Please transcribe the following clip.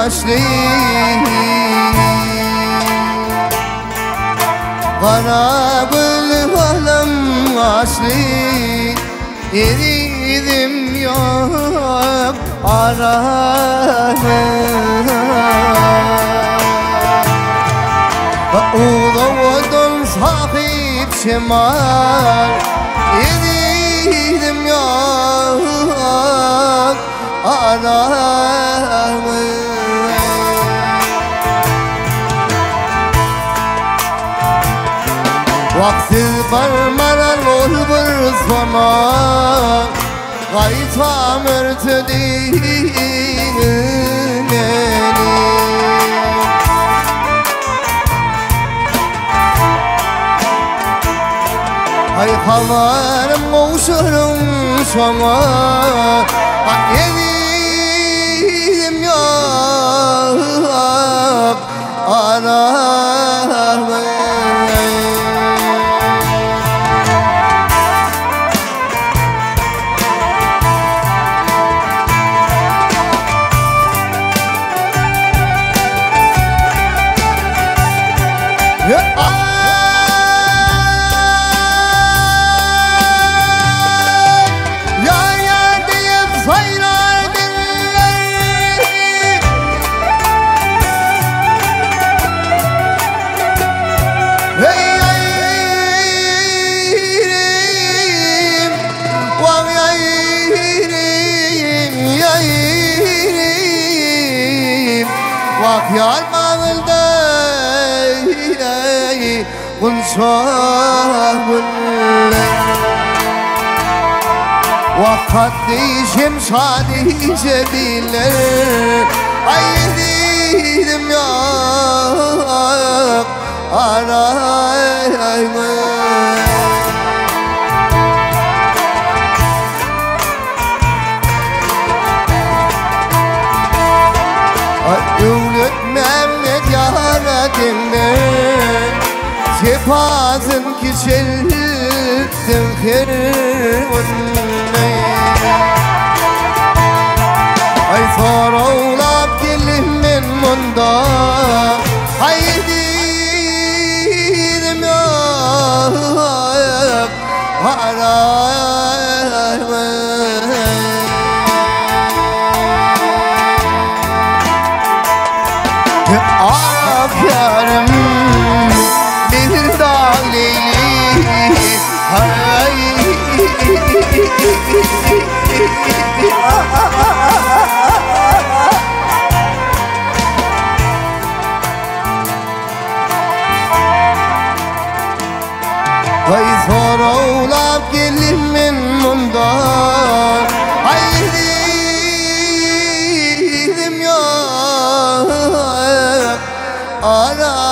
yaşlı Kara bülbalım aslı eridim yok aramı Uğudun sahip şemal eridim yok aramı Vakti barmaran ol bir zaman Gaytam örtüdüğün Ay havarım koşurum sana Yedim yok aramı Vak yar mağılda Kul şahılle Vak kaddişim şadice bilir Ay yedim yok arayma Devlet Mehmet yaradinle Sefazın kişilsin hirvunle Ay sorulap gelim men munda Ay yedim yok arayma Yarım bir dağ leyli hay Hay sorulap gelimin mundan Haydim yok ara